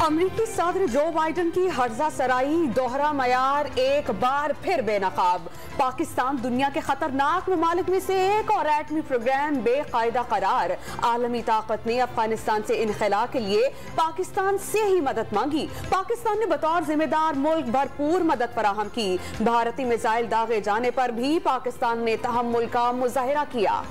अमरीकी सदर जो बाइडन की हर्जा सराई, दोहरा मयार एक बार फिर बेनकाब। पाकिस्तान दुनिया के खतरनाक ममालिक में से एक और एटमी प्रोग्राम बेकायदा करार। आलमी ताकत ने अफगानिस्तान से इनखला के लिए पाकिस्तान से ही मदद मांगी। पाकिस्तान ने बतौर जिम्मेदार मुल्क भरपूर मदद फराहम की। भारतीय मिसाइल दागे जाने पर भी पाकिस्तान ने तहम्मुल का मुजाहिरा किया।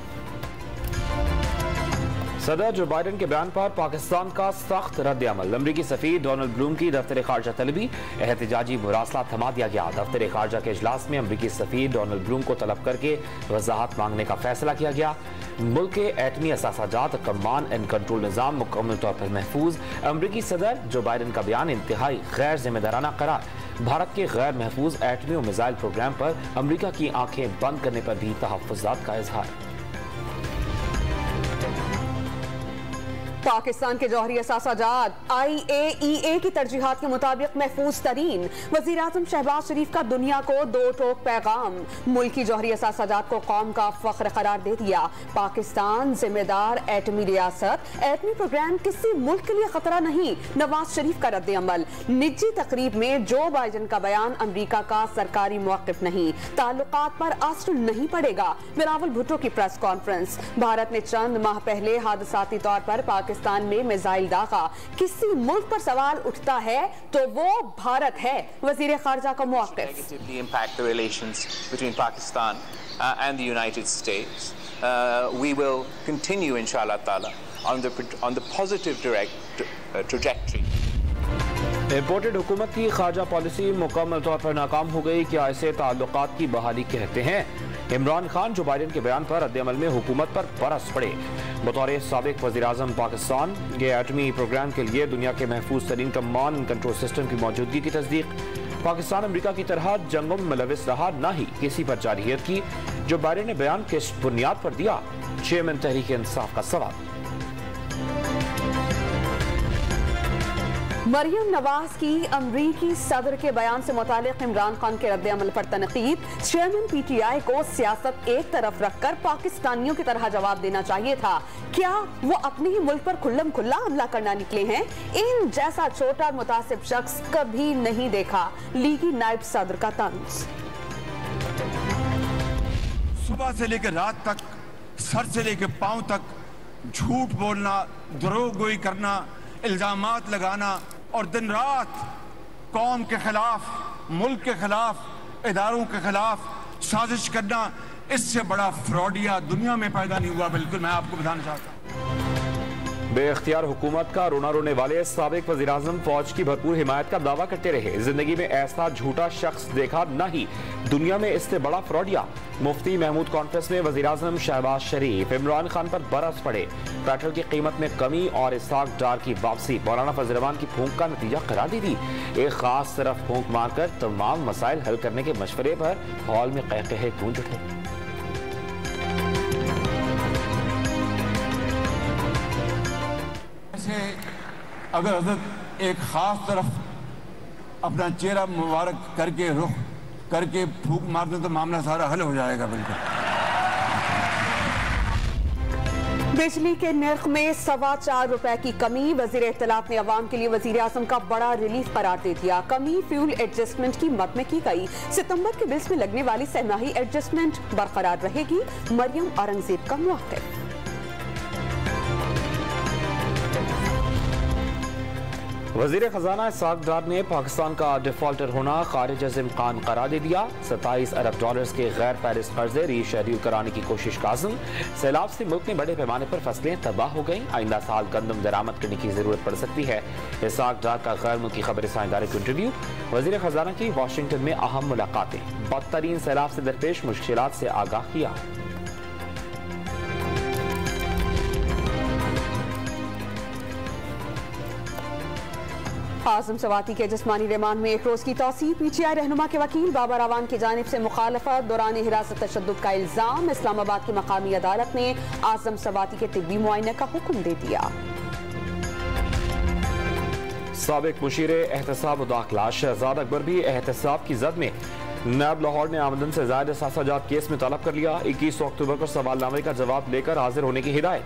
सदर जो बाइडन के बयान पर पाकिस्तान का सख्त रद्द अमल। अमरीकी सफीर डोनाल्ड ब्लूम की दफ्तर खारजा तलबी, एहतजाजी मुरासला थमा दिया गया। दफ्तर खारजा के इजलास में अमरीकी सफीर डोनाल्ड ब्लूम को तलब करके वजाहत मांगने का फैसला किया गया। मुल्क के एटमी असासाजात कमान एंड कंट्रोल निज़ाम मुकम्मल तौर पर महफूज। अमरीकी सदर जो बाइडन का बयान इंतहाई गैर जिम्मेदाराना करार। भारत के गैर महफूज एटमी और मिसाइल प्रोग्राम पर अमरीका की आंखें बंद करने पर भी तहफ़्फ़ुज़ात का इजहार। पाकिस्तान के जौहरी असासाजात IAEA की तरजीहात के मुताबिक महफूज तरीन। वज़ीर आज़म शहबाज शरीफ का दुनिया को दो टोक पैगाम। मुल्की जौहरी असासाजात को कौम का फख्र करार दे दिया। पाकिस्तान जिम्मेदार एटमी रियासत, एटमी प्रोग्राम किसी मुल्क के लिए खतरा नहीं। नवाज शरीफ का रद्द अमल। निजी तकरीब में जो बाइडन का बयान अमरीका का सरकारी मौक़िफ़ नहीं, ताल्लुकात पर असर नहीं पड़ेगा। बिलावल भुट्टो की प्रेस कॉन्फ्रेंस। भारत ने चंद माह पहले हादसाती तौर पर पाकिस्तान में मिसाइल दागा। किसी मुल्क पर सवाल उठता है तो वो भारत है। वजीर खारजा का मौक़िफ़। And the United States, we will continue, inshallah ta'ala, on the positive trajectory. Imported हुकूमत की खारजा पॉलिसी मुकम्मल तौर पर नाकाम हो गई। क्या इसे ताल्लुकात की बहाली कहते हैं? इमरान खान जो बाइडन के बयान पर रद्द-ए-अमल में हुकूमत पर बरस पड़े। बतौर साबिक वज़ीर आज़म पाकिस्तान के एटमी प्रोग्राम के लिए दुनिया के महफूज तरीन कमान एंड कंट्रोल सिस्टम की मौजूदगी की तस्दीक। पाकिस्तान अमरीका की तरह जंगों में मुलविस रहा, न ही किसी पर जारहियत की। जो बाइडन ने बयान किस बुनियाद पर दिया? चेयरमैन तहरीक इंसाफ का सवाल। मरियम नवाज की अमरीकी सदर के बयान से मुतालिक इमरान खान के रद्द अमल पर तनकीद। चेयरमैन PTI को सियासत एक तरफ रखकर पाकिस्तानियों की तरह जवाब देना चाहिए था। क्या वो अपने ही मुल्क पर खुल्लम खुल्ला हमला करना निकले हैं? इन जैसा छोटा और मुतासिब शख्स कभी नहीं देखा। लीगी नायब सदर का तंज। सुबह से लेकर रात तक, सर से लेकर पांव तक झूठ बोलना, दरोगोई करना, इल्जामात लगाना और दिन रात कौम के खिलाफ, मुल्क के खिलाफ, इदारों के खिलाफ साजिश करना, इससे बड़ा फ्रॉडिया दुनिया में पैदा नहीं हुआ। बिल्कुल मैं आपको बताना चाहता हूँ। बेख्तियार हुकूमत का रोना रोने वाले साबिक वज़ीर आज़म फौज की भरपूर हिमायत का दावा करते रहे। जिंदगी में ऐसा झूठा शख्स देखा न ही दुनिया में इससे बड़ा फ्रॉडिया। मुफ्ती महमूद कॉन्फ्रेंस में वज़ीर आज़म शहबाज शरीफ इमरान खान पर बरस पड़े। पेट्रोल की कीमत में कमी और इसहाक डार की वापसी मौलाना फजल रहमान की फूंक का नतीजा करार दी थी। एक खास तरफ फूंक मारकर तमाम मसाइल हल करने के मशवरे पर हॉल में कहकहे गूंज उठे। अगर हज़रत एक खास तरफ अपना चेहरा मुबारक करके रुख करके फूंक मार दें तो मामला सारा हल हो जाएगा। बिल्कुल। बिजली के नर्ख में ₹4.25 की कमी। वजीर इत्तलात ने अवाम के लिए वजीर आज़म का बड़ा रिलीफ करार दे दिया। कमी फ्यूल एडजस्टमेंट की मद में की गई। सितंबर के बिल्स में लगने वाली सहमाही एडजस्टमेंट बरकरार रहेगी। मरियम औरंगजेब का मौक़िफ़। वज़ीर खजाना इसहाक डार ने पाकिस्तान का डिफॉल्टर होना खारिज अज़ इम्कान करार दे दिया। $27 अरब के गैर पैरिस कर्जे रीशेड्यूल कराने की कोशिश का अज़्म। सैलाब से मुल्क में बड़े पैमाने पर फसलें तबाह हो गईं। आइंदा साल गंदम दरामद करने की जरूरत पड़ सकती है। इसहाक डार का गैर मुल्की खबर रसां इदारे को इंटरव्यू। वज़ीर खजाना की वाशिंगटन में अहम मुलाकातें। बदतरीन सैलाब से दरपेश मुश्किलात से आगाह किया। आज़म सवाती के जिस्मानी रिमांड में एक रोज की तौसीह। PTI रहनुमा के वकील बाबर अवान की जानिब से मुखालफत। दौरान हिरासत तशद्दुद का इल्जाम। इस्लामाबाद की मकामी अदालत ने आज़म सवाती के तिब्बी मुआयने का हुक्म दे दिया। साबिक मुशीर एहतसाब दाखिला शहजाद अकबर भी एहतसाब की जद में नैब लाहौर ने आमदन से ज़ायद असासाजात केस में तलब कर लिया। 21 अक्टूबर को सवालनामे का जवाब लेकर हाजिर होने की हिदायत।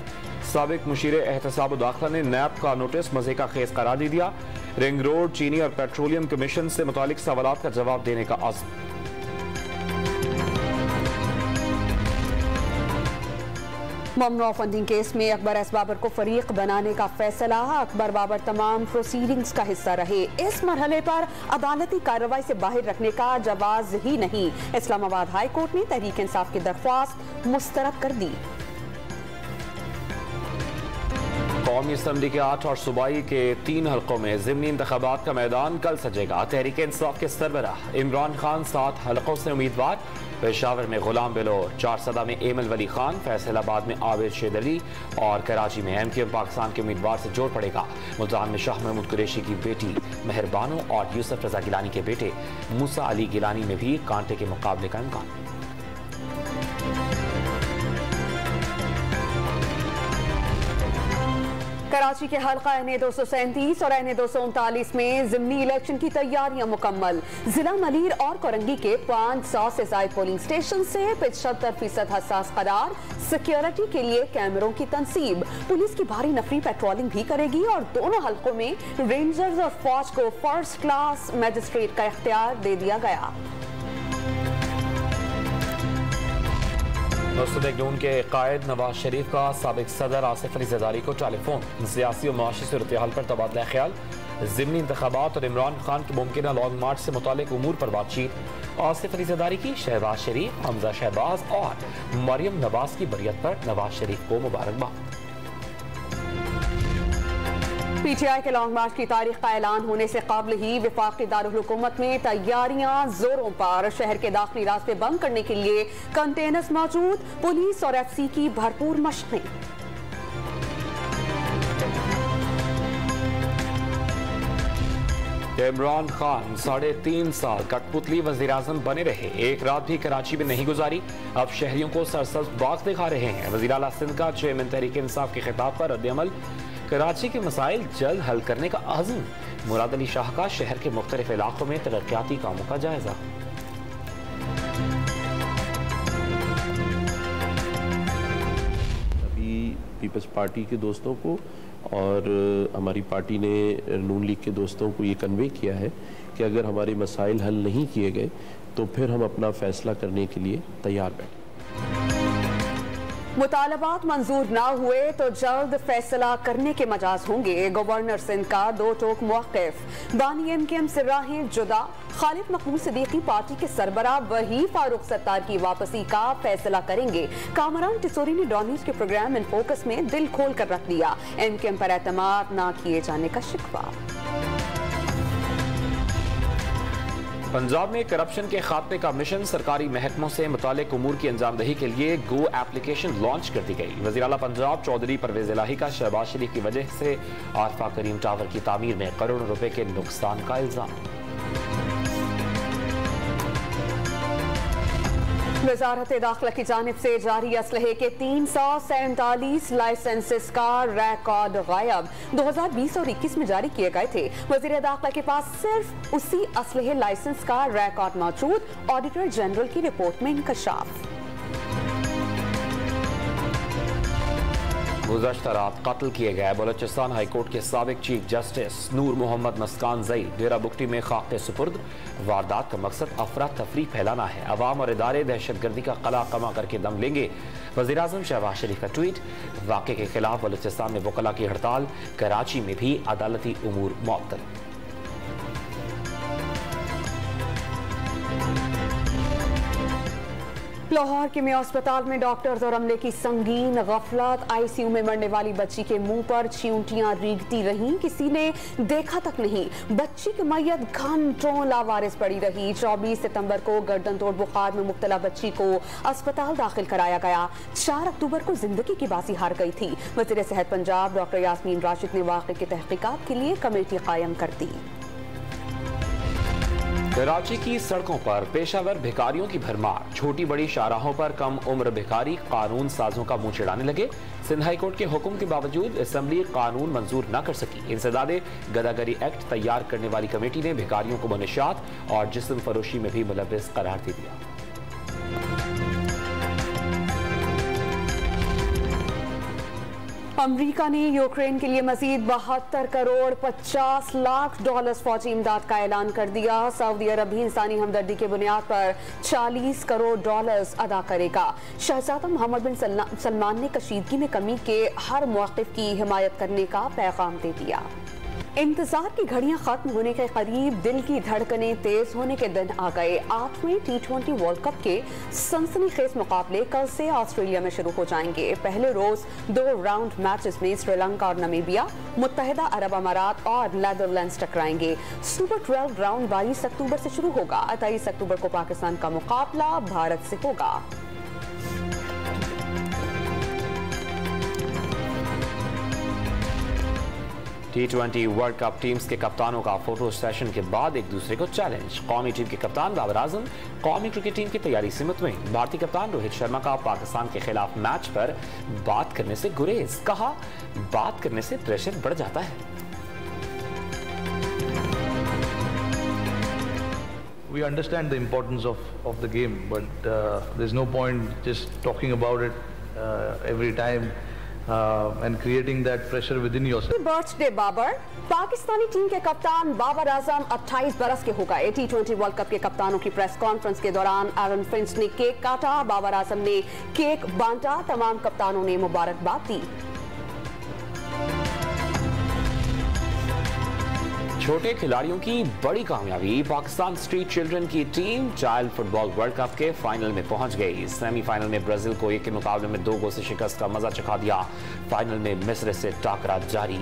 साबिक मुशीर एहतसाब दाखिला ने नैब का नोटिस मज़े का खेस करार दे दिया। रिंग रोड, चीनी और पेट्रोलियम कमीशन से मुतालिक सवालात का जवाब देने का आज़म। ममनुआ फंडिंग केस में अकबर एस बाबर को फरीक बनाने का फैसला। अकबर बाबर तमाम प्रोसीडिंग्स का हिस्सा रहे। इस मरहले पर अदालती कार्रवाई से बाहर रखने का जवाज ही नहीं। इस्लामाबाद हाई कोर्ट ने तहरीक इंसाफ की दरख्वास्त मुस्तरद कर दी। कौमी असम्बली के 8 और सूबाई के 3 हल्कों में ज़िमनी इंतखाबात का मैदान कल सजेगा। तहरीक इंसाफ के सरबराह इमरान खान 7 हल्कों से उम्मीदवार। पेशावर में गुलाम बेलोर, चारसदा में एमल वली खान, फैसलाबाद में आबिद शेद अली और कराची में MKM पाकिस्तान के उम्मीदवार से जोड़ पड़ेगा। मुल्तान में शाह महमूद कुरैशी की बेटी मेहरबानो और यूसुफ रजा गिलानी के बेटे मूसा अली गिलानी में भी कांटे के मुकाबले का इम्कान। कराची के हल्का NA 237 और NA 239 में ज़िमनी इलेक्शन की तैयारियां मुकम्मल। जिला मलीर और कोरंगी के 500 से ज्यादा पोलिंग स्टेशन से 75% हसास करार। सिक्योरिटी के लिए कैमरों की तनसीब। पुलिस की भारी नफरी पेट्रोलिंग भी करेगी और दोनों हल्कों में रेंजर्स और फौज को फर्स्ट क्लास मजिस्ट्रेट का इख्तियार दे दिया गया। नून के कायद नवाज शरीफ का साबिक सदर आसिफ अली जरदारी को टेलीफोन। सियासी और माशी सूरत-ए-हाल पर तबादला ख्याल। ज़िमनी इंतखाबात और इमरान खान के मुमकिन लॉन्ग मार्च से मुतालिक उमूर पर बातचीत। आसिफ अली जरदारी की शहबाज शरीफ, हमजा शहबाज और मरियम नवाज की बरियत पर नवाज शरीफ को मुबारकबाद। PTI के लॉन्ग मार्च की तारीख का ऐलान होने से कबल ही वफाकी दारुल हुकूमत में तैयारियां जोरों पर। शहर के दाखिली रास्ते बंद करने के लिए कंटेनर्स मौजूद। पुलिस और FC की भरपूर मशक़ें। इमरान खान 3.5 साल कठपुतली वज़ीर-ए-आज़म बने रहे। एक रात भी कराची में नहीं गुजारी। अब शहरियों को सरसब्ज़ बाग दिखा रहे हैं। वज़ीर आला सिंध का चेयरमैन तहरीक इंसाफ के खिताब पर रद्द-ए-अमल। कराची के मसाइल जल्द हल करने का आज़म। मुराद अली शाह का शहर के मुख्तलिफ इलाकों में तरक्याती कामों का जायजा। अभी पीपल्स पार्टी के दोस्तों को और हमारी पार्टी ने नून लीग के दोस्तों को ये कन्वे किया है कि अगर हमारे मसाइल हल नहीं किए गए तो फिर हम अपना फैसला करने के लिए तैयार बैठे। मुतालबात मंजूर ना हुए तो जल्द फैसला करने के मजाज होंगे। गवर्नर सिंध का 2 टोक मौक़िफ़। बानी MKM से राहें जुदा। खालिद मकबूल सिद्दीकी पार्टी के सरबराह वही फारूक सत्तार की वापसी का फैसला करेंगे। कामरान टिसोरी ने डॉन न्यूज़ के प्रोग्राम इन फोकस में दिल खोल कर रख दिया। MKM पर एतमाद ना किए जाने का शिकवा। पंजाब में करप्शन के खात्मे का मिशन। सरकारी महकमों से मुतालिक उमूर की अंजामदही के लिए गो एप्लीकेशन लॉन्च कर दी गई। वज़ीर आला पंजाब चौधरी परवेज इलाही का शहबाज शरीफ की वजह से आरफा करीम टावर की तामीर में करोड़ों रुपए के नुकसान का इल्जाम। वज़ारत दाखिला की जानिब से जारी असलहे के 347 लाइसेंसेस का रिकॉर्ड गायब। 2020 और 21 में जारी किए गए थे। वज़ीर दाखिला के पास सिर्फ उसी असलहे लाइसेंस का रिकॉर्ड मौजूद। ऑडिटर जनरल की रिपोर्ट में इंकशाफ। गुज़श्ता रात कत्ल किए गए बलोचिस्तान हाईकोर्ट के साबिक चीफ जस्टिस नूर मोहम्मद मस्कान जई डेरा बुगटी में खाके सुपुर्द। वारदात का मकसद अफरा तफरी फैलाना है। अवाम और इदारे दहशतगर्दी का कला कमा करके दम लेंगे। वज़ीर आज़म शहबाज शरीफ का ट्वीट। वाक़े के खिलाफ बलोचिस्तान में वकला की हड़ताल। कराची में भी अदालती उमूर मुअत्तल। लाहौर के मियां अस्पताल में डॉक्टर्स और अमले की संगीन गफलत। ICU में मरने वाली बच्ची के मुंह पर चींटियां रीगती रहीं। किसी ने देखा तक नहीं। बच्ची की मैयत घंटों लावारिस पड़ी रही। 24 सितंबर को गर्दन तोड़ बुखार में मुब्तला बच्ची को अस्पताल दाखिल कराया गया। 4 अक्टूबर को जिंदगी की बाजी हार गई थी। वज़ीर सेहत पंजाब डॉक्टर यास्मीन राशिद ने वाक़े की तहकीकात के लिए कमेटी कायम कर दी। कराची की सड़कों पर पेशावर भिखारियों की भरमार। छोटी बड़ी शाहराहों पर कम उम्र भिखारी कानून साजों का मुंह चिढ़ाने लगे। सिंध हाई कोर्ट के हुक्म के बावजूद असम्बली कानून मंजूर न कर सकी। इंसदादे गदागरी एक्ट तैयार करने वाली कमेटी ने भिखारियों को मुनशियात और जिस्म फरोशी में भी मुलव्विस करार दे दिया। अमरीका ने यूक्रेन के लिए मजीद 72 करोड़ 50 लाख डॉलर्स फौजी इमदाद का ऐलान कर दिया। सऊदी अरब भी इंसानी हमदर्दी की बुनियाद पर 40 करोड़ डॉलर्स अदा करेगा। शहजादा मोहम्मद बिन सलमान ने कशीदगी में कमी के हर मौक़िफ़ की हिमायत करने का पैगाम दे दिया। इंतजार की घड़ियां खत्म होने के करीब दिल की धड़कनें तेज होने के दिन आ गए। 8वें T20 वर्ल्ड कप के सनसनीखेज मुकाबले कल से ऑस्ट्रेलिया में शुरू हो जाएंगे। पहले रोज 2 राउंड मैचेस में श्रीलंका और नमीबिया, मुत्तहिदा अरब अमारात और नेदरलैंड्स टकराएंगे। सुपर 12 राउंड 22 अक्टूबर से शुरू होगा। 23 अक्टूबर को पाकिस्तान का मुकाबला भारत से होगा। T20 वर्ल्ड कप टीम्स के कप्तानों का फोटो सेशन के बाद एक दूसरे को चैलेंज। कौमी टीम के कप्तान बाबर आजम कौमी क्रिकेट टीम की तैयारी से मुतमईन। भारतीय कप्तान रोहित शर्मा का पाकिस्तान के खिलाफ मैच पर बात करने से गुरेज। कहा, बात करने से प्रेशर बढ़ जाता है। We understand the importance of the game, but there's no point just talking about it every time. And creating that pressure within yourself. Birthday Babar. Pakistani team के कप्तान बाबर आजम 28 बरस के हो गए। T20 वर्ल्ड कप के कप्तानों की प्रेस कॉन्फ्रेंस के दौरान एरन फिंच ने केक काटा। बाबर आजम ने केक बांटा। तमाम कप्तानों ने मुबारकबाद दी। छोटे खिलाड़ियों की बड़ी कामयाबी। पाकिस्तान स्ट्रीट चिल्ड्रन की team child football world cup के फाइनल में पहुंच गई। सेमीफाइनल में ब्राजील को 1 के मुकाबले में 2 गोल से शिकस्त का मजा चखा दिया। फाइनल में मिस्र से टाकरा जारी।